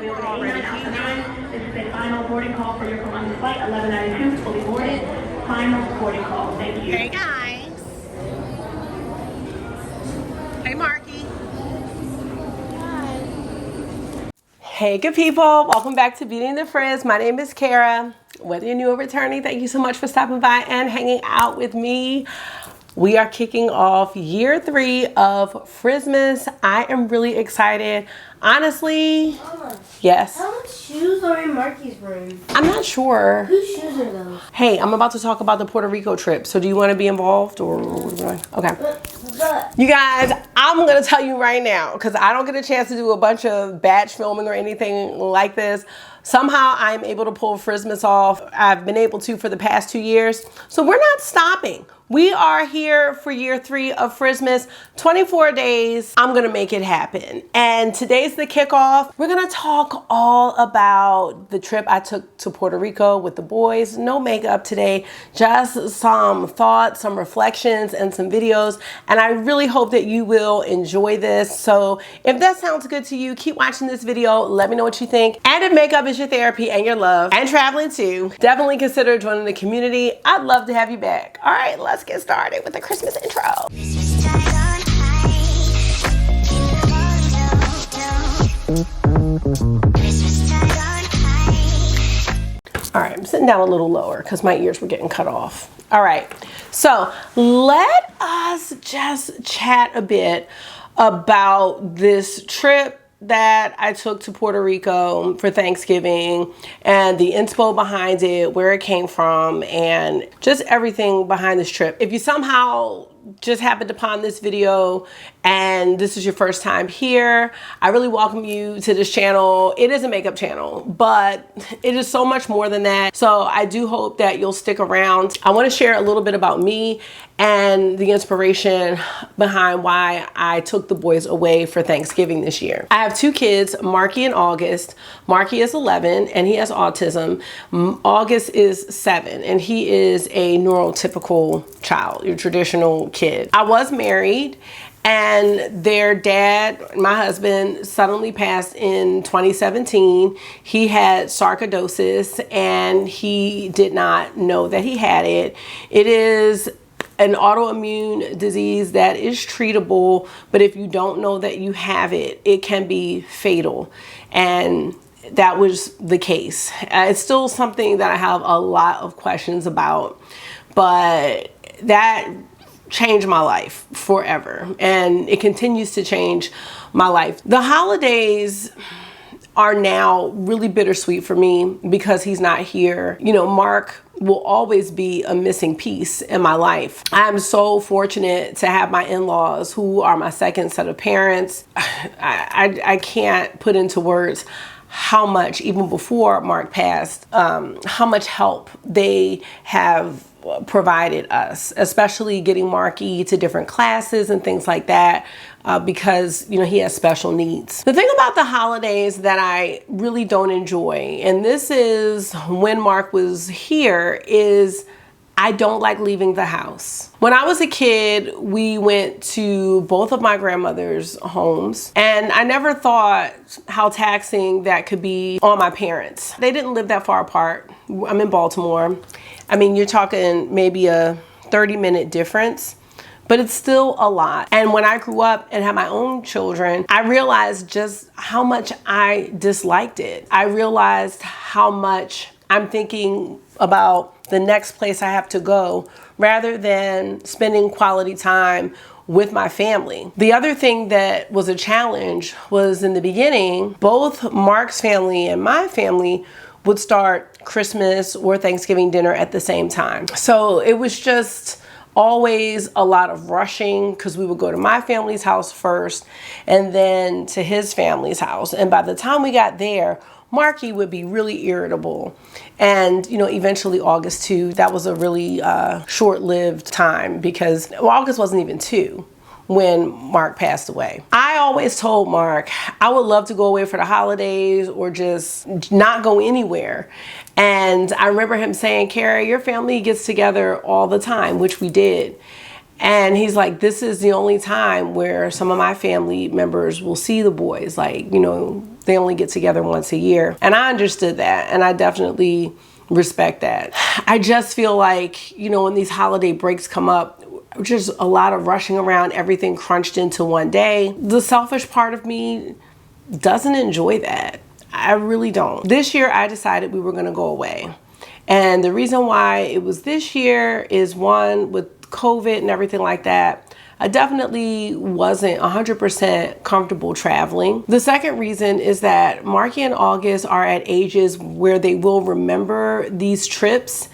we're all ready. This is a final boarding call for your Columbus flight 1192, fully boarded. Final boarding call. Thank you. Hey guys. Hey Marky. Hi. Hey good people, welcome back to Beauty and the Frizz. My name is Cara. Whether you're new or returning, thank you so much for stopping by and hanging out with me. We are kicking off year 3 of Frizzmas. I am really excited. Honestly, Mama, yes. how much shoes are in Marky's room? I'm not sure. Whose shoes are those? Hey, I'm about to talk about the Puerto Rico trip. So do you want to be involved or okay. You guys, I'm going to tell you right now, because I don't get a chance to do a bunch of batch filming or anything like this. Somehow I'm able to pull Frizzmas off. I've been able to for the past 2 years. So we're not stopping. We are here for year 3 of Frizzmas, 24 days. I'm gonna make it happen. And today's the kickoff. We're gonna talk all about the trip I took to Puerto Rico with the boys. No makeup today, just some thoughts, some reflections, and some videos. And I really hope that you will enjoy this. So if that sounds good to you, keep watching this video. Let me know what you think. And if makeup is your therapy and your love, and traveling too, definitely consider joining the community. I'd love to have you back. All right, let's get started with the Christmas intro. All right, I'm sitting down a little lower because my ears were getting cut off. All right, so let us just chat a bit about this trip that I took to Puerto Rico for Thanksgiving and the inspo behind it, where it came from, and just everything behind this trip. If you somehow just happened upon this video and this is your first time here, I really welcome you to this channel. It is a makeup channel, but it is so much more than that. So I do hope that you'll stick around. I want to share a little bit about me and the inspiration behind why I took the boys away for Thanksgiving this year. I have 2 kids, Marky and August. Marky is 11 and he has autism. August is 7 and he is a neurotypical child, your traditional kid. I was married and their dad, my husband, suddenly passed in 2017. He had sarcoidosis and he did not know that he had it. It is an autoimmune disease that is treatable, but if you don't know that you have it, it can be fatal. And that was the case. It's still something that I have a lot of questions about, but that changed my life forever, and it continues to change my life. The holidays are now really bittersweet for me because he's not here. You know, Mark will always be a missing piece in my life. I'm so fortunate to have my in-laws who are my second set of parents. I can't put into words how much, even before Mark passed, how much help they have provided us, especially getting Marky to different classes and things like that, because, you know, he has special needs. The thing about the holidays that I really don't enjoy, and this is when Mark was here, is I don't like leaving the house. When I was a kid, we went to both of my grandmother's homes, and I never thought how taxing that could be on my parents. They didn't live that far apart. I'm in Baltimore. I mean, you're talking maybe a 30-minute difference, but it's still a lot. And when I grew up and had my own children, I realized just how much I disliked it. I realized how much I'm thinking about the next place I have to go rather than spending quality time with my family. The other thing that was a challenge was, in the beginning, both Mark's family and my family would start Christmas or Thanksgiving dinner at the same time. So it was just always a lot of rushing, because we would go to my family's house first and then to his family's house. And by the time we got there, Marky would be really irritable. And, you know, eventually August too. That was a really short-lived time, because August wasn't even 2 when Mark passed away. I always told Mark I would love to go away for the holidays or just not go anywhere. And I remember him saying, "Cara, your family gets together all the time," which we did. And he's like, "This is the only time where some of my family members will see the boys. Like, you know, they only get together once a year. And I understood that, and I definitely respect that. I just feel like, you know, when these holiday breaks come up, just a lot of rushing around, everything crunched into one day. The selfish part of me doesn't enjoy that. I really don't. This year I decided we were gonna go away. And the reason why it was this year is, one, with COVID and everything like that, I definitely wasn't 100% comfortable traveling. The second reason is that Marky and August are at ages where they will remember these trips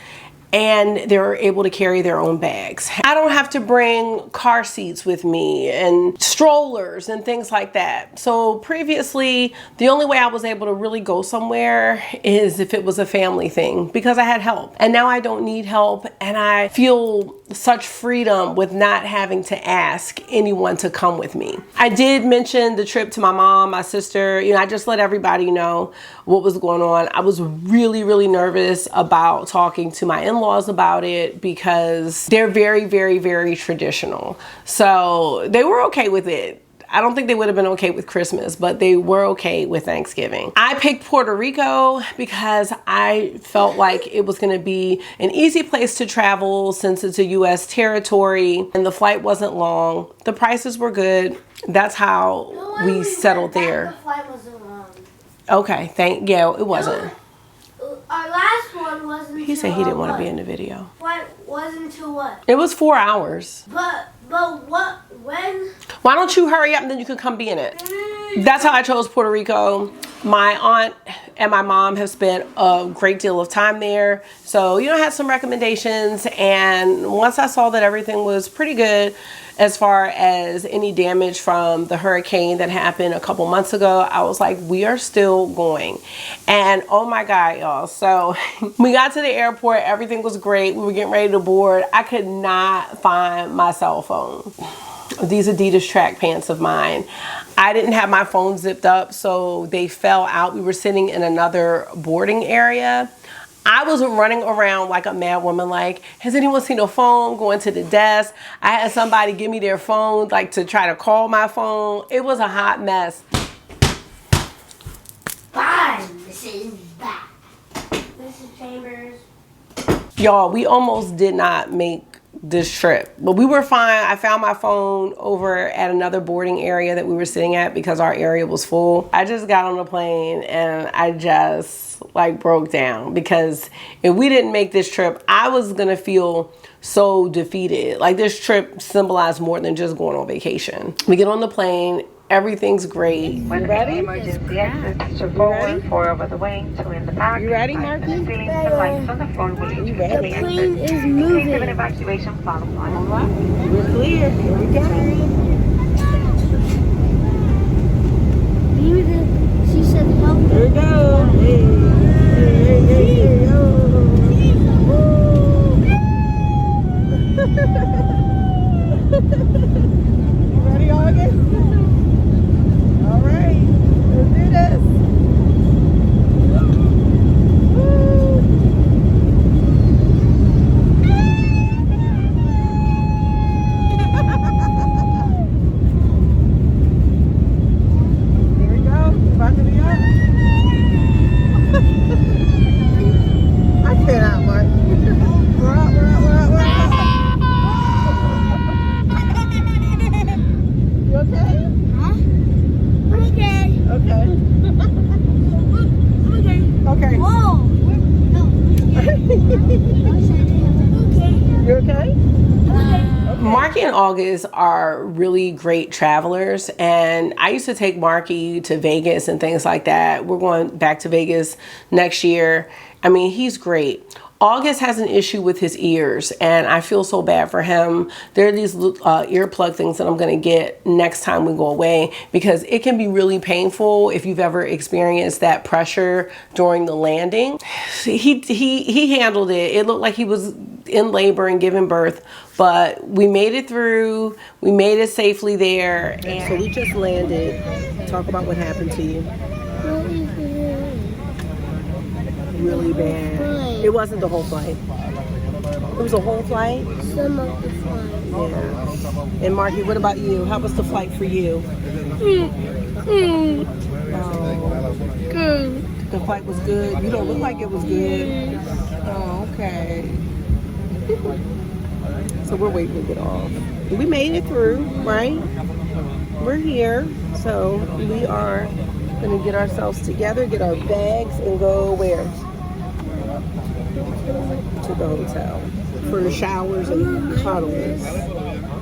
and they're able to carry their own bags. I don't have to bring car seats with me and strollers and things like that. So previously, the only way I was able to really go somewhere is if it was a family thing, because I had help. And now I don't need help, and I feel such freedom with not having to ask anyone to come with me. I did mention the trip to my mom, my sister. You know, I just let everybody know what was going on. I was really, really nervous about talking to my in-laws about it because they're very, very, very traditional. So they were okay with it. I don't think they would have been okay with Christmas, but they were okay with Thanksgiving. I picked Puerto Rico because I felt like it was going to be an easy place to travel since it's a US territory and the flight wasn't long. The prices were good. That's how we settled there. The flight wasn't long. Okay, yeah, it wasn't. Our last one wasn't. He said he didn't want to be in the video. Flight wasn't to what? It was 4 hours. But what? When? Why don't you hurry up and then you can come be in it? That's how I chose Puerto Rico. My aunt and my mom have spent a great deal of time there. So, you know, I had some recommendations, and once I saw that everything was pretty good as far as any damage from the hurricane that happened a couple months ago, I was like, we are still going. And oh my God, y'all. So we got to the airport, everything was great. We were getting ready to board. I could not find my cell phone. These Adidas track pants of mine. I didn't have my phone zipped up, so they fell out. We were sitting in another boarding area. I was running around like a mad woman, like, has anyone seen a phone? Going to the desk. I had somebody give me their phone, like, to try to call my phone. It was a hot mess. Fine, Mrs. Back. Mrs. Chambers. Y'all, we almost did not make this trip, but we were fine. I found my phone over at another boarding area that we were sitting at because our area was full. I just got on the plane and I just like broke down, because if we didn't make this trip, I was gonna feel so defeated. Like, this trip symbolized more than just going on vacation. We get on the plane, everything's great. When ready? Emergency exits to forward, 4 over the wing, 2 in the back. You ready, Marky? The ceilings and lights on the floor will lead you to the The plane exit. is In case of an moving. evacuation, follow on. All right, we're clear. Here we go. She said help. Here we go. Hey, hey, hey, hey, You ready, August? All right, let's do this. Here we go. About to be up. I cannot, Mark. We're up, we're up, we're up, we're up. You okay? Okay. Okay. Okay. Whoa. You okay? Marky and August are really great travelers, and I used to take Marky to Vegas and things like that. We're going back to Vegas next year. I mean, he's great. August has an issue with his ears, and I feel so bad for him. There are these earplug things that I'm gonna get next time we go away, because it can be really painful if you've ever experienced that pressure during the landing. He handled it. It looked like he was in labor and giving birth, but we made it through. We made it safely there. And so we just landed. Talk about what happened to you. Really bad. It wasn't the whole flight. It was a whole flight? Some of the flight. Yeah. And Marky, what about you? How was the flight for you? Oh. the flight was good. You don't look like it was good. Oh, okay. So we're waiting to get off. We made it through, right? We're here. So we are gonna get ourselves together, get our bags, and go where? To the hotel for the showers and cuddles.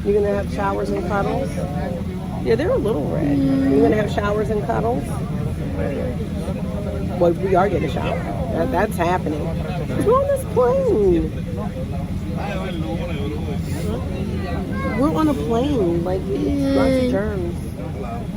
You're gonna have showers and cuddles? Yeah, they're a little red. You're gonna have showers and cuddles? Well, we are getting a shower. That's happening. We're on this plane. We're on a plane. Like, lots of germs.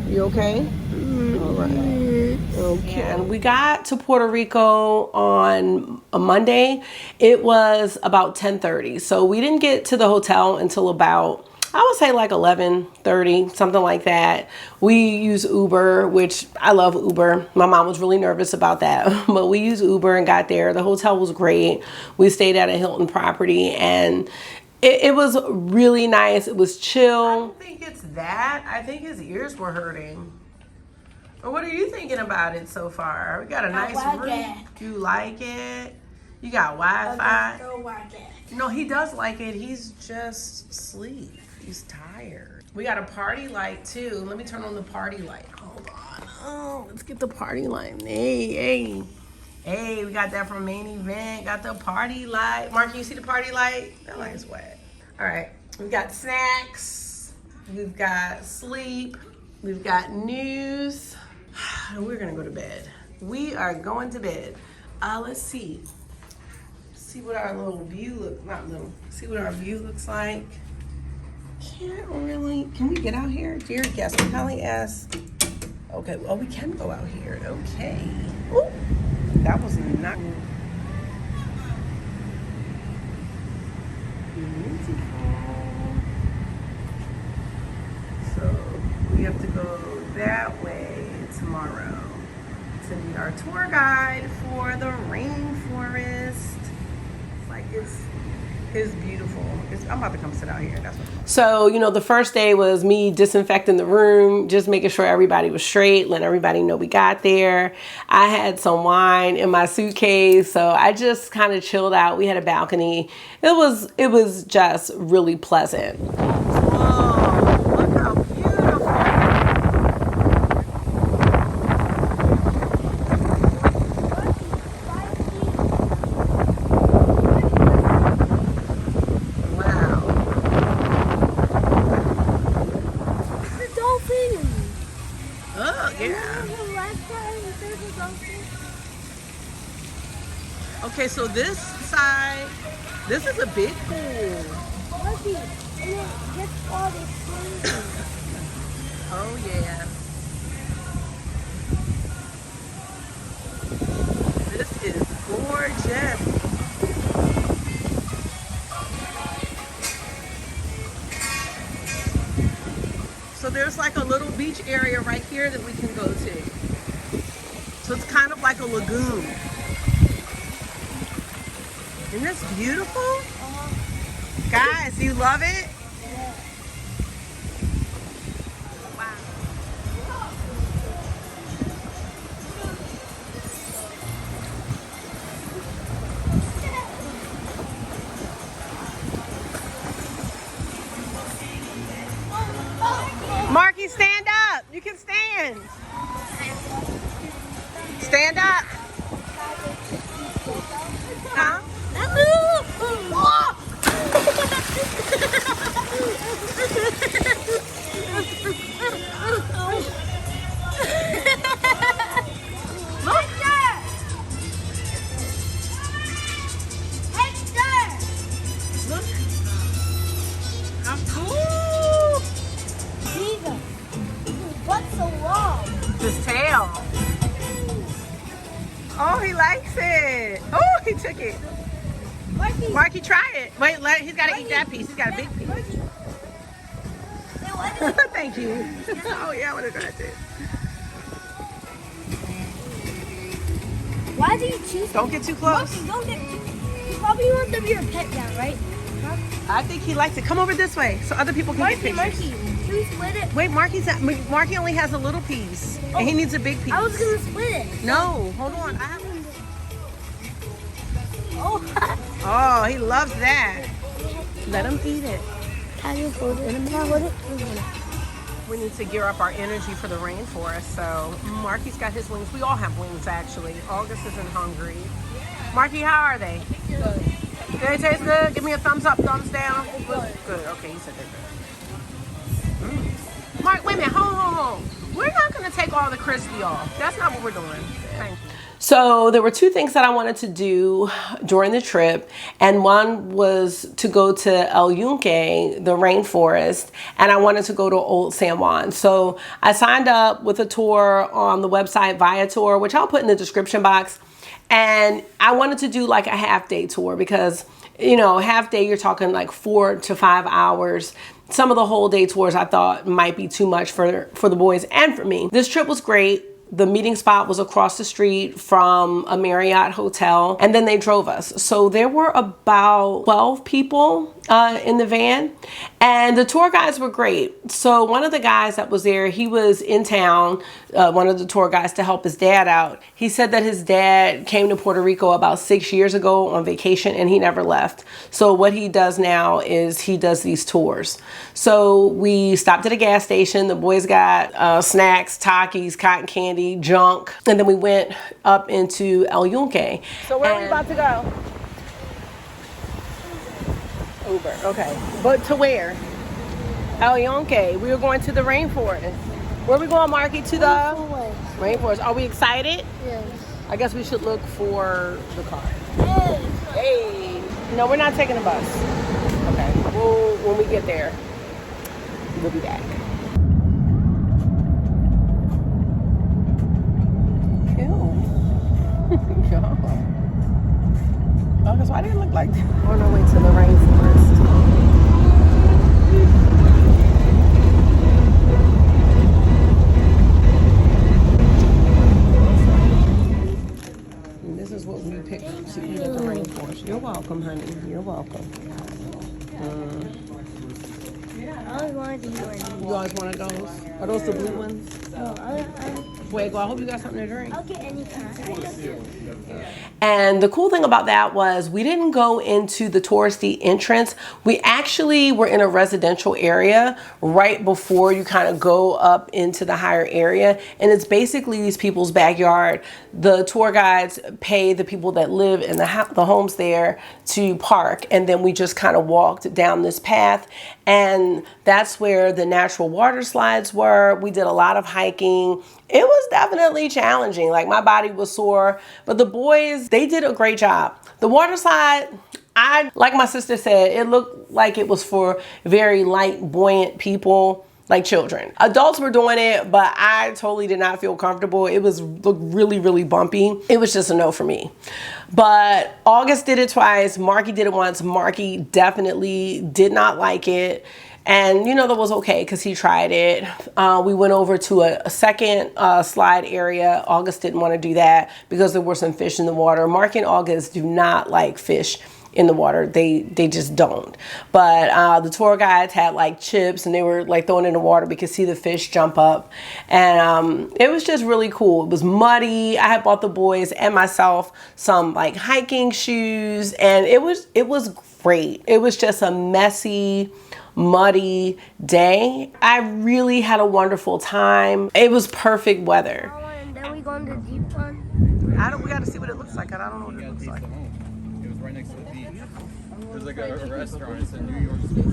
You okay? All right. Okay. And we got to Puerto Rico on a Monday. It was about 10:30. So we didn't get to the hotel until about, I would say like 11:30, something like that. We use Uber, which I love Uber. My mom was really nervous about that, but we used Uber and got there. The hotel was great. We stayed at a Hilton property and it was really nice. It was chill. I don't think it's that. I think his ears were hurting. Or what are you thinking about it so far? We got a nice room. You like it? You got Wi-Fi? No, he does like it. He's just asleep. He's tired. We got a party light too. Let me turn on the party light. Hold on. Oh, let's get the party light. Hey, we got that from Main Event. Got the party light. Mark, can you see the party light? That light is wet. All right. We've got snacks. We've got sleep. We've got news. And we're gonna go to bed. We are going to bed. Let's see. See what our little view see what our view looks like. Can we get out here? Dear guest, we kindly ask. Okay, well, we can go out here. Okay. Ooh, that was not beautiful. So we have to go that way tomorrow to be our tour guide for the rainforest. It's beautiful. I'm about to come sit out here. That's what. So, the first day was me disinfecting the room, just making sure everybody was straight, letting everybody know we got there. I had some wine in my suitcase, so I just kind of chilled out. We had a balcony. It was just really pleasant. Okay, so this side, this is a big pool. Oh yeah. This is gorgeous. So there's like a little beach area right here that we can go to. So it's kind of like a lagoon. Isn't this beautiful? Guys, you love it? Yeah. Wow. Marky, stand up. You can stand. Stand up. Huh? Look how cool. What's so long? His tail. Oh, he likes it. Oh, he took it. Marky, try it. Wait, he's got to eat that piece. He's got a big piece. Thank you. Oh, yeah, I want to try it too. Why do you choose? Don't get too close. Don't get too. You probably want to be your pet now, right? I think he likes it. Come over this way so other people can get pictures. Marky. Should we split it? Wait, Marky only has a little piece. And he needs a big piece. I was gonna split it. No, hold on. Oh. Oh, he loves that. Let him eat it. How do you hold it? Can I hold it? We need to gear up our energy for the rainforest. So Marky's got his wings. We all have wings, actually. August isn't hungry. Marky, how are they? Good. Do they taste good? Give me a thumbs up, thumbs down. Good. Okay, you said they're good. Mark, wait a minute. Hold. We're not going to take all the crispy off. That's not what we're doing. Thank you. So there were two things that I wanted to do during the trip, and one was to go to El Yunque, the rainforest, and I wanted to go to Old San Juan. So I signed up with a tour on the website Viator, which I'll put in the description box, and I wanted to do like a half-day tour because, you know, half day you're talking like 4 to 5 hours. Some of the whole day tours I thought might be too much for the boys and for me. This trip was great. The meeting spot was across the street from a Marriott hotel, and then they drove us. So there were about 12 people in the van, and the tour guides were great. So one of the guys that was there, he was in town, one of the tour guides, to help his dad out. He said that his dad came to Puerto Rico about 6 years ago on vacation, and he never left. So what he does now is he does these tours. So we stopped at a gas station. The boys got snacks, Takis, cotton candy, junk, and then we went up into El Yunque. So where are we about to go? Uber, okay. But to where? El Yunque. We were going to the rainforest. Where are we going, Marky? To the rainforest. Are we excited? Yes. I guess we should look for the car. Hey. Hey. No, we're not taking a bus. Okay. Well, when we get there, we'll be back. August, why did it look like that? On our way to the rainforest. And this is what we picked up to eat at the rainforest. You're welcome, honey. You're welcome. I always wanted to eat one. You always wanted those? Are those the blue ones? No, Fuego, I hope you got something to drink. I'll get any kind. And the cool thing about that was we didn't go into the touristy entrance. We actually were in a residential area right before you kind of go up into the higher area. And it's basically these people's backyard. The tour guides pay the people that live in the homes there to park. And then we just kind of walked down this path. And that's where the natural water slides were. We did a lot of hiking. It was definitely challenging. Like, my body was sore, but the boys, they did a great job. The water slide, like my sister said, it looked like it was for very light, buoyant people, like children. Adults were doing it, but I totally did not feel comfortable. It looked really, really bumpy. It was just a no for me. But August did it twice. Marky did it once. Marky definitely did not like it. And, you know, that was okay because he tried it. We went over to a second slide area. August didn't want to do that because there were some fish in the water. Marky and August do not like fish in the water. They just don't. But the tour guides had like chips, and they were like throwing it in the water. We could see the fish jump up. And it was just really cool. It was muddy. I had bought the boys and myself some like hiking shoes, and it was great. It was just a messy, muddy day. I really had a wonderful time. It was perfect weather. And then we go on the deep one. We got to see what it looks like. I don't know what it looks like. It was right next to the beach. There's like a restaurant. It's in New York City.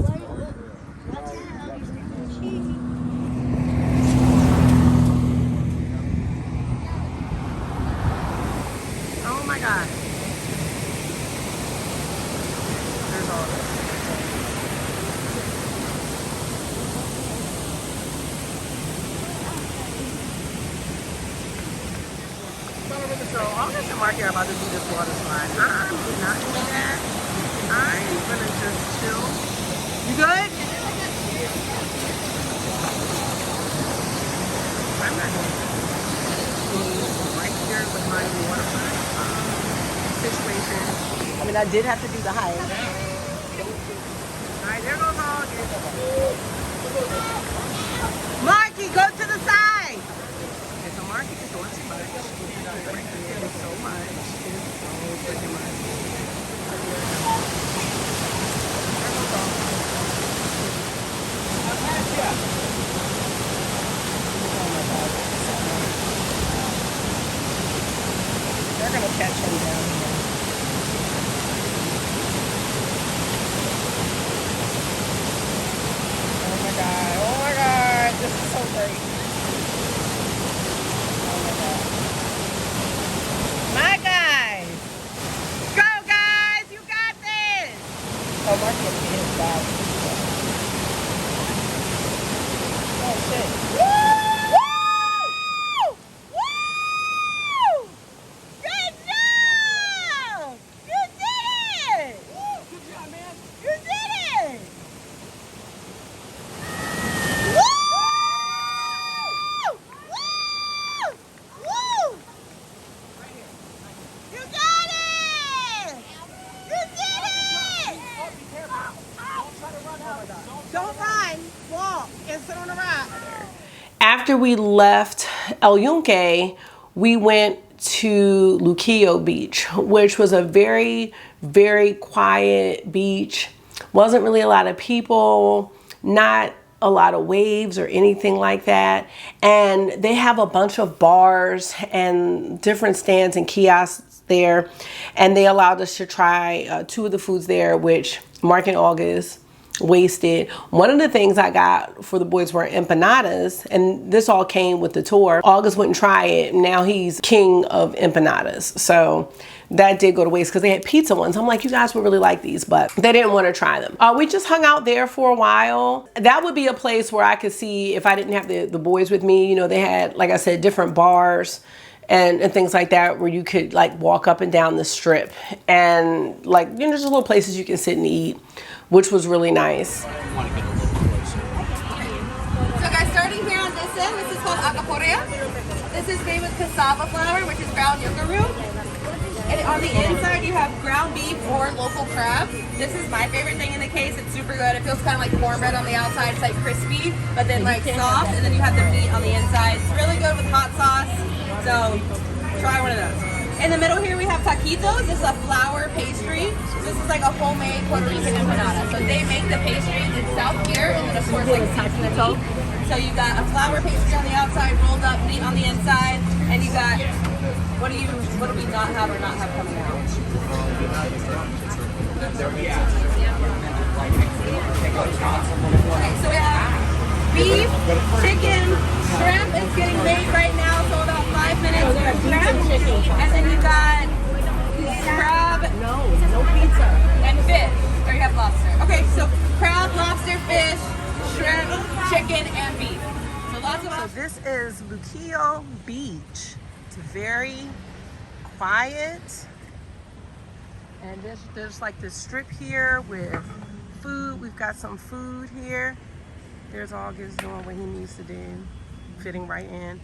Oh my God. There's all this. So August and Marky are about to do this water slide. I'm not doing that. I'm gonna just chill. You good? I'm not going to right here with my water slide situation. I mean, I did have to do the hike. All right, there goes August. Marky, go to the side. Okay, so Marky is doing too much. It is so much. It is so freaking much. They're gonna catch him down here. Oh my god, this is so great. Oh my god. My guys! Go guys, you got this! Oh, Mark has to get his bag. Oh shit. Woo! Woo! Woo! Good job! You did it! Good job, man. You did it! Don't run, walk, and sit on the rock. After we left El Yunque, we went to Luquillo Beach, which was a very, very quiet beach. Wasn't really a lot of people, not a lot of waves or anything like that. And they have a bunch of bars and different stands and kiosks there. And they allowed us to try 2 of the foods there, which Mark and August wasted. One of the things I got for the boys were empanadas, and this all came with the tour. August wouldn't try it. Now he's king of empanadas. So that did go to waste because they had pizza ones. I'm like, you guys would really like these, but they didn't want to try them. We just hung out there for a while. That would be a place where I could see if I didn't have the boys with me. You know, they had, like I said, different bars and things like that where you could like walk up and down the strip, and like, you know, just little places you can sit and eat, which was really nice. So guys, starting here on this end, this is called acaporea. This is made with cassava flour, which is ground yucca root. And on the inside, you have ground beef or local crab. This is my favorite thing in the case. It's super good. It feels kind of like cornbread on the outside. It's like crispy, but then like soft. And then you have the meat on the inside. It's really good with hot sauce. So try one of those. In the middle here, we have taquitos. This is a flour pastry. This is like a homemade Puerto Rican empanada. So they make the pastry itself here, and then of course like season the meat. So you got a flour pastry on the outside, rolled up meat on the inside, and you got what do we not have or not have coming out? Okay, so we have beef, chicken, shrimp is getting made right now, so about 5 minutes we have shrimp, and then you got crab, no pizza, and fish, or you have lobster. Okay, so crab, lobster, fish, shrimp, chicken, and beef. So lots of So this is Luquillo Beach. It's very quiet, and there's like this strip here with food. We've got some food here. There's August doing what he needs to do, fitting right in.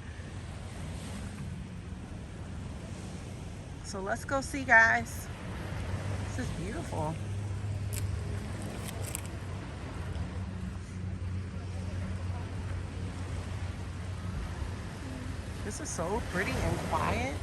So let's go see, guys. This is beautiful. This is so pretty and quiet.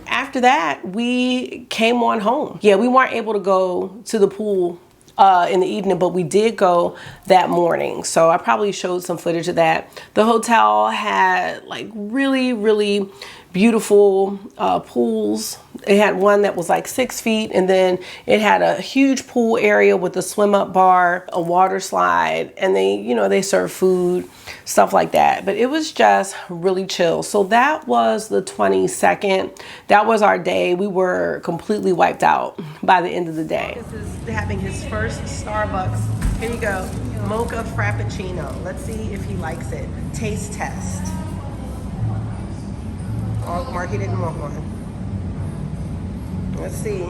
After that, we came on home. Yeah, we weren't able to go to the pool in the evening, but we did go that morning. So I probably showed some footage of that. The hotel had like really, really beautiful pools. It had one that was like 6 feet, and then it had a huge pool area with a swim up bar, a water slide, and they serve food, stuff like that. But it was just really chill. So that was the 22nd. That was our day. We were completely wiped out by the end of the day. This is having his first Starbucks. Here you go, mocha frappuccino. Let's see if he likes it. Taste test. Oh, Marky didn't want one. Let's see.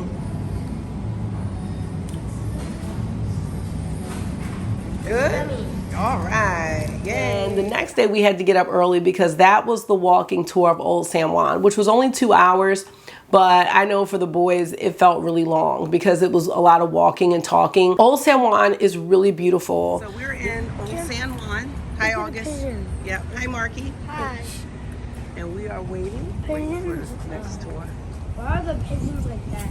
Good? All right. Yay. And the next day we had to get up early because that was the walking tour of Old San Juan, which was only 2 hours. But I know for the boys, it felt really long because it was a lot of walking and talking. Old San Juan is really beautiful. So we're in Old San Juan. Hi, August. Yep. Hi, Marky. Hi. And we are waiting for the next tour. Why are the pigeons like that?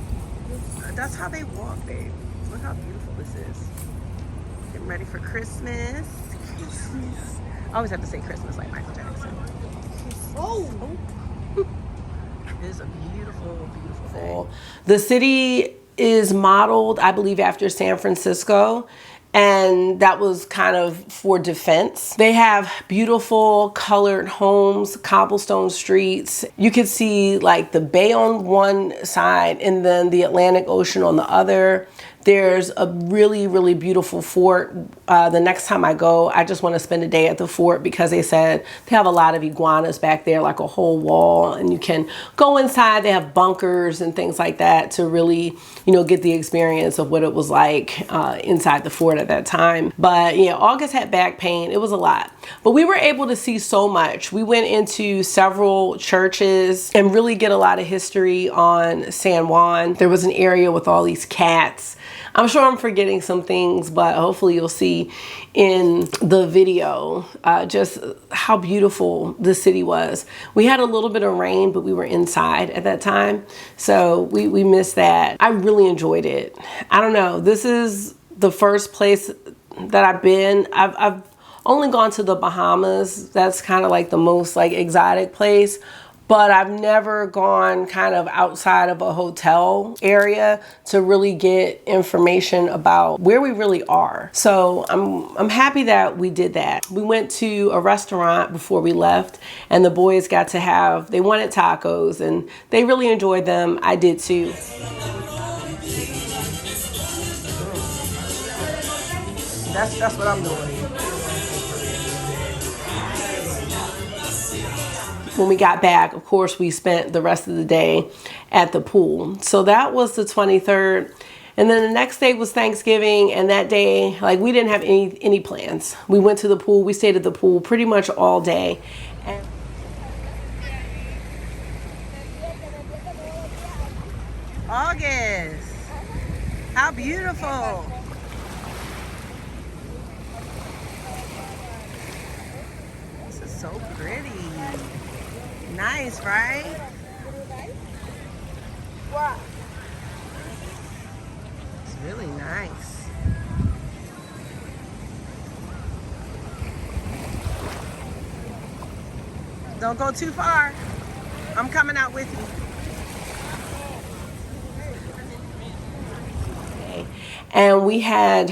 That's how they walk, babe. Look how beautiful this is. Getting ready for Christmas. Christmas. I always have to say Christmas like Michael Jackson. Oh. It is a beautiful, beautiful day. The city is modeled, I believe, after San Francisco. And that was kind of for defense. They have beautiful colored homes, cobblestone streets. You could see like the bay on one side and then the Atlantic Ocean on the other. There's a really, really beautiful fort. The next time I go, I just want to spend a day at the fort because they said they have a lot of iguanas back there, like a whole wall, and you can go inside. They have bunkers and things like that to really, you know, get the experience of what it was like inside the fort at that time. But yeah, August had back pain. It was a lot. But we were able to see so much. We went into several churches and really get a lot of history on San Juan. There was an area with all these cats. I'm sure I'm forgetting some things, but hopefully you'll see in the video just how beautiful the city was. We had a little bit of rain, but we were inside at that time, so we missed that. I really enjoyed it. I don't know, this is the first place that I've been. I've only gone to the Bahamas. That's kind of like the most like exotic place. But I've never gone kind of outside of a hotel area to really get information about where we really are. So I'm happy that we did that. We went to a restaurant before we left and the boys got to have, they wanted tacos and they really enjoyed them. I did too. That's what I'm doing. When we got back, of course, we spent the rest of the day at the pool. So that was the 23rd. And then the next day was Thanksgiving. And that day, like, we didn't have any plans. We went to the pool. We stayed at the pool pretty much all day. And August. How beautiful. This is so pretty. Nice, right? Wow. It's really nice. Don't go too far. I'm coming out with you. And we had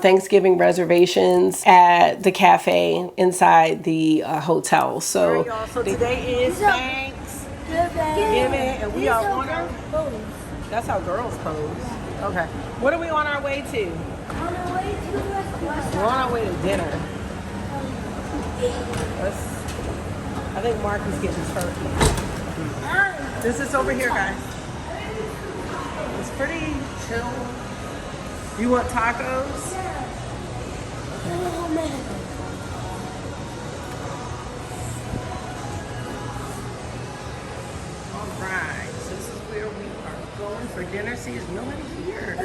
Thanksgiving reservations at the cafe inside the hotel. So, So today is Thanksgiving, and we are on our. That's how girls pose. Okay. What are we on our way to? We're on our way to dinner. I think Mark is getting turkey. This is over here, guys. It's pretty chill. You want tacos? All right, so this is where we are going for dinner. See, there's nobody here.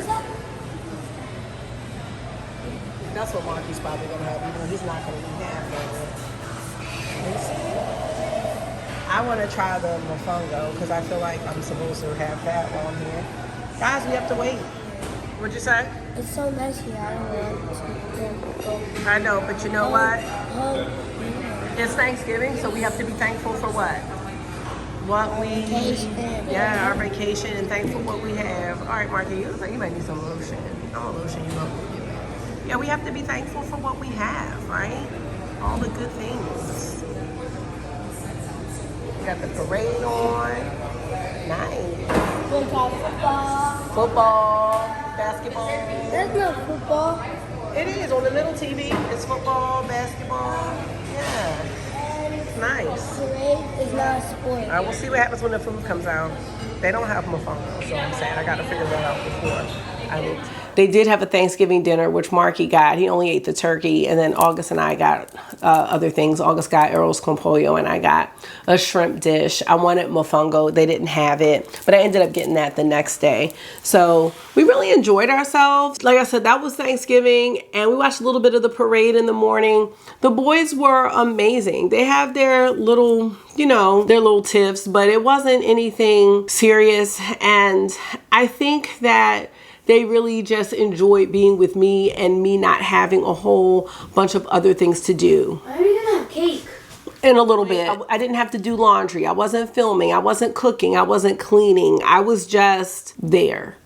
That's what Marky's probably gonna have, even though he's not gonna eat half of it. I want to try the mofongo because I feel like I'm supposed to have that while I'm here. Guys, we have to wait. What'd you say? It's so nice here. I don't want to go. I know, but you know what? It's Thanksgiving, so we have to be thankful for what? What we, yeah, our vacation, and thankful for what we have. All right, Marky, you look like you might need some lotion. I'm gonna lotion you up. Yeah, we have to be thankful for what we have, right? All the good things. We got the parade on. Nice. Football, basketball. There's no football. It is on the little TV. It's football, basketball. Yeah. It's nice. Parade is not a sport. All right, we'll see what happens when the food comes out. They don't have mofongo, so I'm saying I got to figure that out before I leave. They did have a Thanksgiving dinner, which Marky got. He only ate the turkey, and then August and I got other things. August got arroz con pollo, and I got a shrimp dish. I wanted mofongo. They didn't have it, but I ended up getting that the next day. So we really enjoyed ourselves. Like I said, that was Thanksgiving, and we watched a little bit of the parade in the morning. The boys were amazing. They have their little, you know, their little tiffs, but it wasn't anything serious, and I think that they really just enjoyed being with me and me not having a whole bunch of other things to do. Why are we gonna have cake? In a little bit. I didn't have to do laundry. I wasn't filming. I wasn't cooking. I wasn't cleaning. I was just there.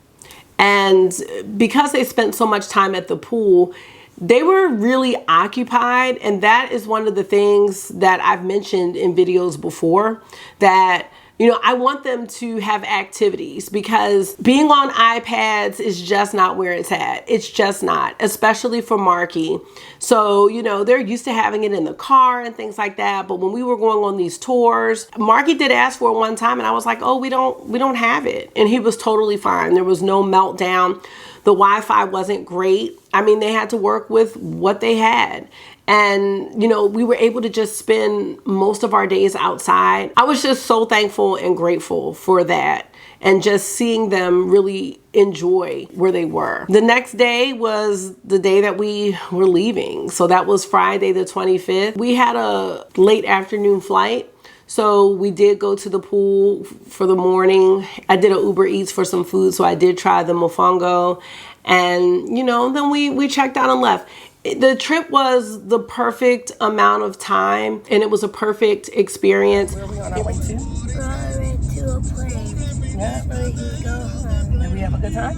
And because they spent so much time at the pool, they were really occupied. And that is one of the things that I've mentioned in videos before, that you know, I want them to have activities, because being on iPads is just not where it's at. It's just not, especially for Marky. So, you know, they're used to having it in the car and things like that. But when we were going on these tours, Marky did ask for it one time, and I was like, oh, we don't have it. And he was totally fine. There was no meltdown. The Wi-Fi wasn't great. I mean, they had to work with what they had. And, you know, we were able to just spend most of our days outside. I was just so thankful and grateful for that, and just seeing them really enjoy where they were. The next day was the day that we were leaving. So that was Friday the 25th. We had a late afternoon flight. So we did go to the pool for the morning. I did an Uber Eats for some food, so I did try the mofongo. And, you know, then we checked out and left. The trip was the perfect amount of time, and it was a perfect experience. Where are we on our way to? We're on our way to a place. Yeah. So we can go home. Did we have a good time?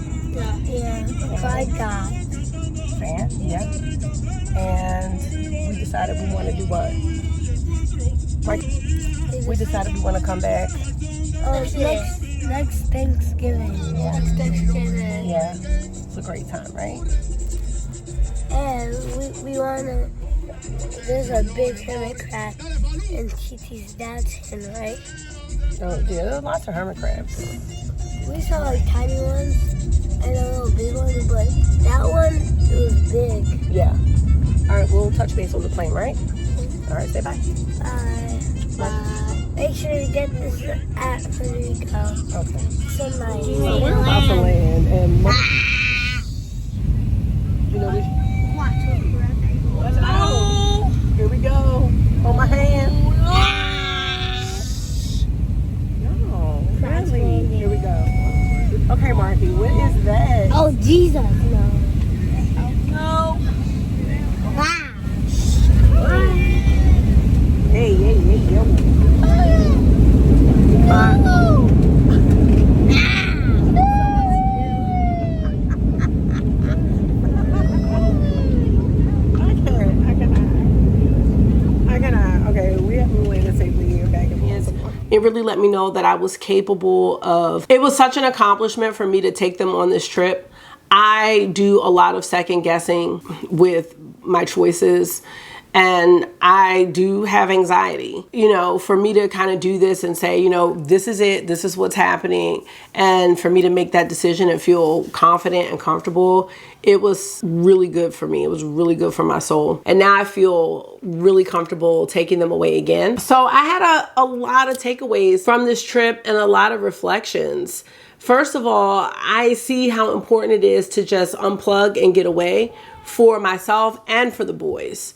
Yeah. By God. Fan? Yeah. And we decided we want to do what? Right? We decided we want to come back. Oh, next Thanksgiving. Yeah. Next Thanksgiving. Yeah. It's a great time, right? And we wanna. There's a big hermit crab in TT's dad's hand, right? Oh, yeah, there's lots of hermit crabs. We saw like tiny ones and a little big one, but that one, it was big. Yeah. All right, we'll touch base on the plane, right? All right, say bye. Bye. Bye. Make sure to get this at Puerto Rico. Okay. So nice. So we're about to land, and you know we. Oh, here we go. Hold my hand. No, friendly. Here we go. Okay, Marky, what is that? Oh, Jesus, no. No. Hey, yo. Okay, we have to land safely here back in Baltimore. It really let me know that I was capable of, it was such an accomplishment for me to take them on this trip. I do a lot of second guessing with my choices, and I do have anxiety. You know, for me to kind of do this and say, you know, this is it, this is what's happening, and for me to make that decision and feel confident and comfortable, it was really good for me. It was really good for my soul. And now I feel really comfortable taking them away again. So I had a lot of takeaways from this trip and a lot of reflections. First of all, I see how important it is to just unplug and get away for myself and for the boys.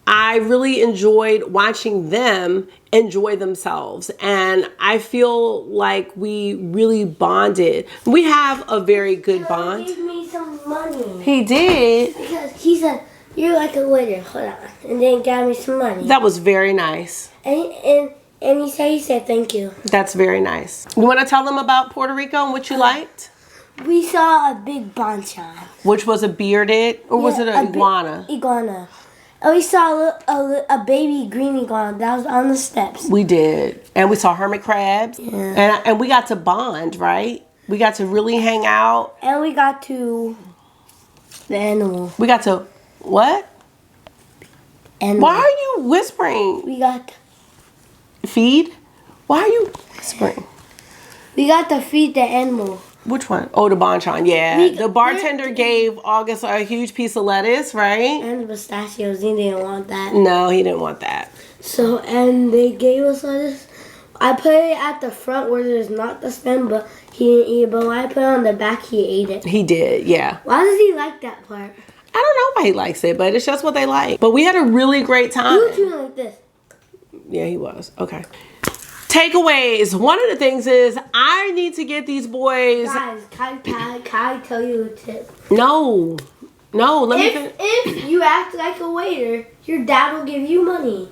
I really enjoyed watching them enjoy themselves, and I feel like we really bonded. We have a very good bond. He gave me some money. He did. Because he said, you're like a waiter, hold on. And then got me some money. That was very nice. And he said thank you. That's very nice. You want to tell them about Puerto Rico and what you liked? We saw a big bonchai. Which was a bearded, or was it an iguana? Iguana. And we saw a baby green iguana that was on the steps. We did. And we saw hermit crabs. Yeah. And we got to bond, right? We got to really hang out. And we got to the animal. We got to, what? Animal. Why are you whispering? We got Feed? Why are you whispering? We got to feed the animal. Which one? Oh, the bonchon. Yeah. We- The bartender gave August a huge piece of lettuce, right? And the pistachios, he didn't want that. No, he didn't want that. So, and they gave us lettuce. I put it at the front where there's not the stem, but he didn't eat it. But when I put it on the back, he ate it. He did, yeah. Why does he like that part? I don't know why he likes it, but it's just what they like. But we had a really great time. He was doing like this. Yeah, he was. Okay. Takeaways. One of the things is I need to get these boys. Guys, can I tell you a tip? No. Let me finish. If you act like a waiter, your dad will give you money.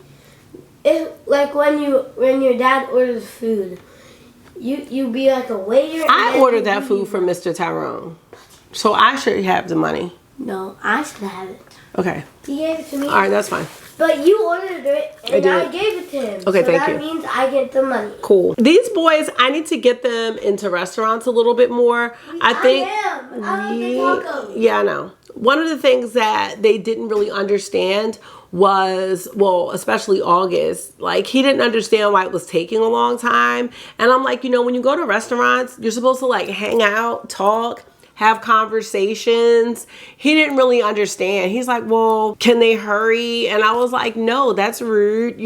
If like when your dad orders food, you be like a waiter. I ordered that food from Mr. Tyrone, so I should have the money. No, I should have it. Okay. He gave it to me. All right, that's fine. But you ordered it, and I I did. gave it to him. Okay, so thank that you. means I get the money. Cool. These boys, I need to get them into restaurants a little bit more. I think. I don't tacos. Yeah, I know. One of the things that they didn't really understand was, well, especially August, like he didn't understand why it was taking a long time. And I'm like, when you go to restaurants, you're supposed to like hang out, talk, have conversations. He didn't really understand. He's like, well, can they hurry? And I was like, no, that's rude,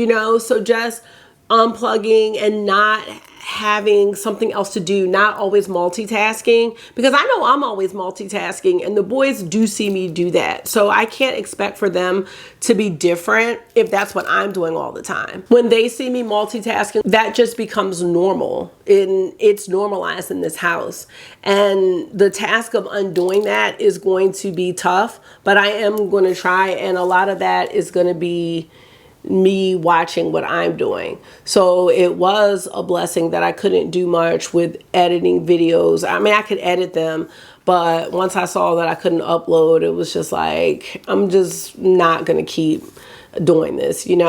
so just unplugging and not having something else to do, not always multitasking, because I know I'm always multitasking and the boys do see me do that. So I can't expect for them to be different if that's what I'm doing all the time. When they see me multitasking, that just becomes normal. It's normalized in this house. And the task of undoing that is going to be tough, but I am going to try, and a lot of that is going to be me watching what I'm doing. So it was a blessing that I couldn't do much with editing videos. I mean, I could edit them, but once I saw that I couldn't upload, it was just like, I'm just not gonna keep doing this, and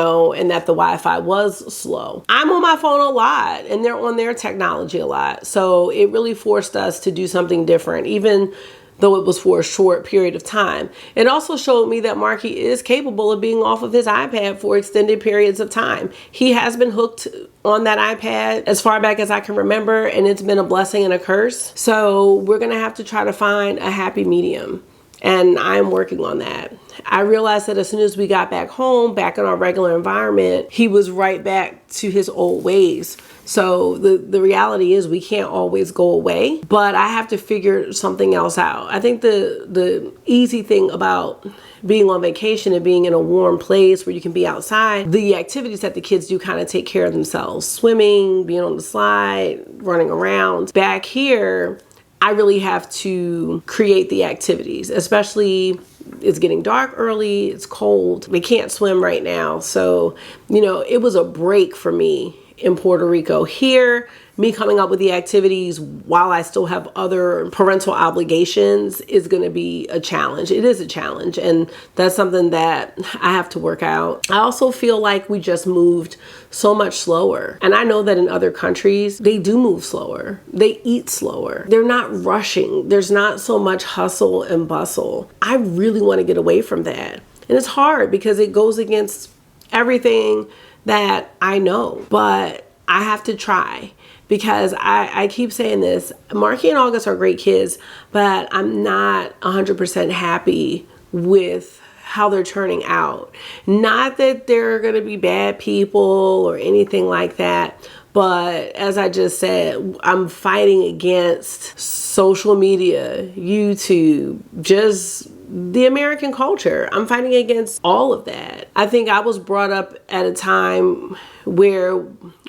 that the Wi-Fi was slow. I'm on my phone a lot and they're on their technology a lot. So it really forced us to do something different, even though it was for a short period of time. It also showed me that Marky is capable of being off of his iPad for extended periods of time. He has been hooked on that iPad as far back as I can remember, and it's been a blessing and a curse. So we're gonna have to try to find a happy medium, and I'm working on that. I realized that as soon as we got back home, back in our regular environment, he was right back to his old ways. So the reality is we can't always go away, but I have to figure something else out. I think the easy thing about being on vacation and being in a warm place where you can be outside, the activities that the kids do kind of take care of themselves. Swimming, being on the slide, running around. Back here, I really have to create the activities, especially it's getting dark early, it's cold. They can't swim right now. So, it was a break for me in Puerto Rico. Here, me coming up with the activities while I still have other parental obligations is going to be a challenge. It is a challenge, and that's something that I have to work out. I also feel like we just moved so much slower. And I know that in other countries, they do move slower. They eat slower. They're not rushing. There's not so much hustle and bustle. I really want to get away from that. And it's hard because it goes against everything that I know, but I have to try. Because I keep saying this, Marky and August are great kids, but I'm not 100% happy with how they're turning out. Not that they're gonna be bad people or anything like that, but as I just said, I'm fighting against social media, YouTube, just the American culture. I'm fighting against all of that. I think I was brought up at a time where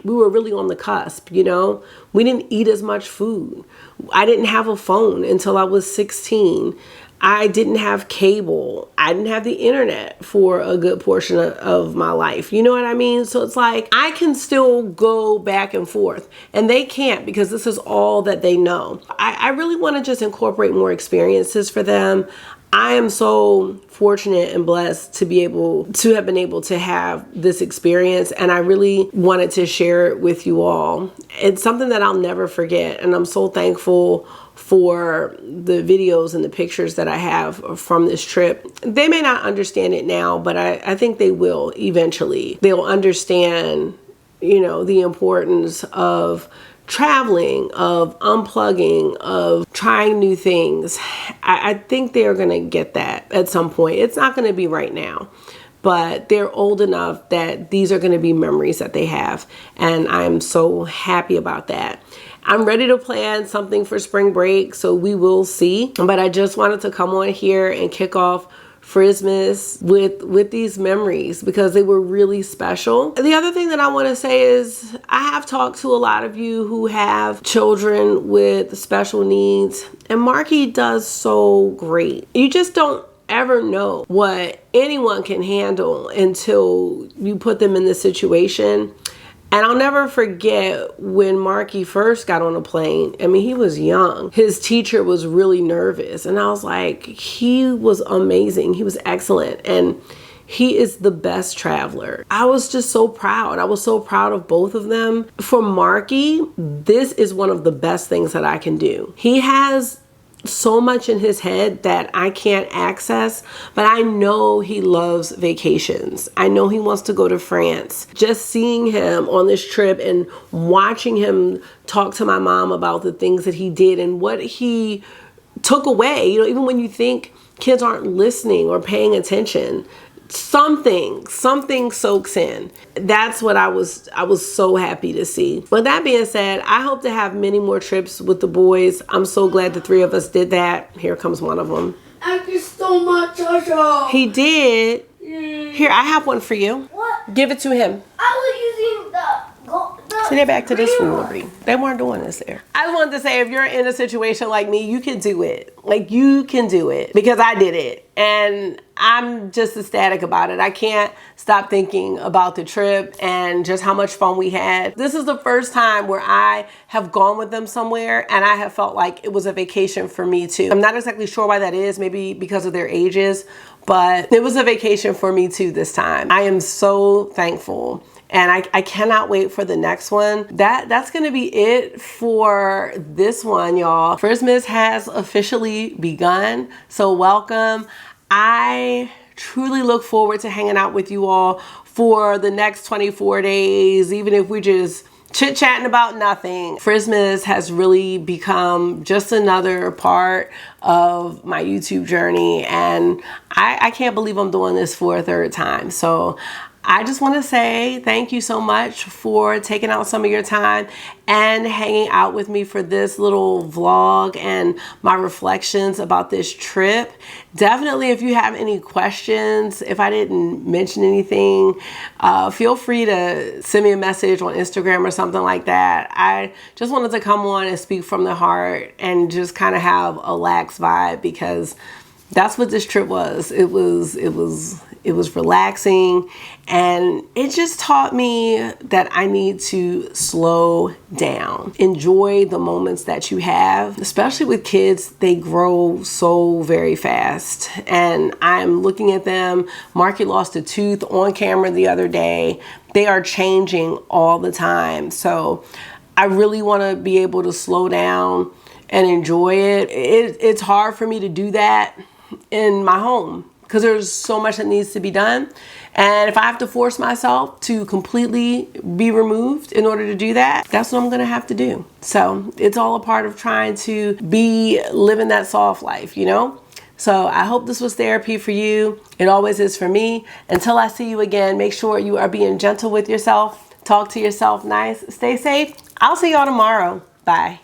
we were really on the cusp, We didn't eat as much food. I didn't have a phone until I was 16. I didn't have cable. I didn't have the internet for a good portion of my life. You know what I mean? So it's like, I can still go back and forth and they can't because this is all that they know. I really want to just incorporate more experiences for them. I am so fortunate and blessed to have been able to have this experience, and I really wanted to share it with you all. It's something that I'll never forget, and I'm so thankful for the videos and the pictures that I have from this trip. They may not understand it now, but I think they will eventually. They'll understand, the importance of traveling, of unplugging, of trying new things. I think they're gonna get that at some point. It's not gonna be right now, but they're old enough that these are gonna be memories that they have. And I'm so happy about that. I'm ready to plan something for spring break, so we will see. But I just wanted to come on here and kick off Frizzmas with these memories because they were really special. The other thing that I want to say is I have talked to a lot of you who have children with special needs, and Marky does so great. You just don't ever know what anyone can handle until you put them in this situation. And I'll never forget when Marky first got on a plane. I mean, he was young. His teacher was really nervous. And I was like, he was amazing. He was excellent. And he is the best traveler. I was just so proud. I was so proud of both of them. For Marky, this is one of the best things that I can do. He has so much in his head that I can't access, but I know he loves vacations. I know he wants to go to France. Just seeing him on this trip and watching him talk to my mom about the things that he did and what he took away, you know, even when you think kids aren't listening or paying attention, something soaks in. That's what I was so happy to see. With that being said, I hope to have many more trips with the boys. I'm so glad the three of us did that. Here comes one of them. I just stole my Tatcha. He did. Here, I have one for you. What? Give it to him. I was using the See, they're back to this green one. foolery. They weren't doing this there. I just wanted to say, if you're in a situation like me, you can do it. Like, you can do it because I did it. And I'm just ecstatic about it. I can't stop thinking about the trip and just how much fun we had. This is the first time where I have gone with them somewhere and I have felt like it was a vacation for me too. I'm not exactly sure why that is, maybe because of their ages, but it was a vacation for me too this time. I am so thankful. And I cannot wait for the next one. That's gonna be it for this one, y'all. Frizzmas has officially begun, so welcome. I truly look forward to hanging out with you all for the next 24 days, even if we just chit-chatting about nothing. Frizzmas has really become just another part of my YouTube journey, and I can't believe I'm doing this for a third time. So I just want to say thank you so much for taking out some of your time and hanging out with me for this little vlog and my reflections about this trip. Definitely, if you have any questions, if I didn't mention anything, feel free to send me a message on Instagram or something like that. I just wanted to come on and speak from the heart and just kind of have a lax vibe because that's what this trip was. It was relaxing, and it just taught me that I need to slow down. Enjoy the moments that you have, especially with kids. They grow so very fast, and I'm looking at them. Marky lost a tooth on camera the other day. They are changing all the time, so I really want to be able to slow down and enjoy it. It's hard for me to do that in my home because there's so much that needs to be done. And if I have to force myself to completely be removed in order to do that, that's what I'm gonna have to do. So it's all a part of trying to be living that soft life, you know? So I hope this was therapy for you. It always is for me. Until I see you again, make sure you are being gentle with yourself. Talk to yourself nice. Stay safe. I'll see y'all tomorrow. Bye.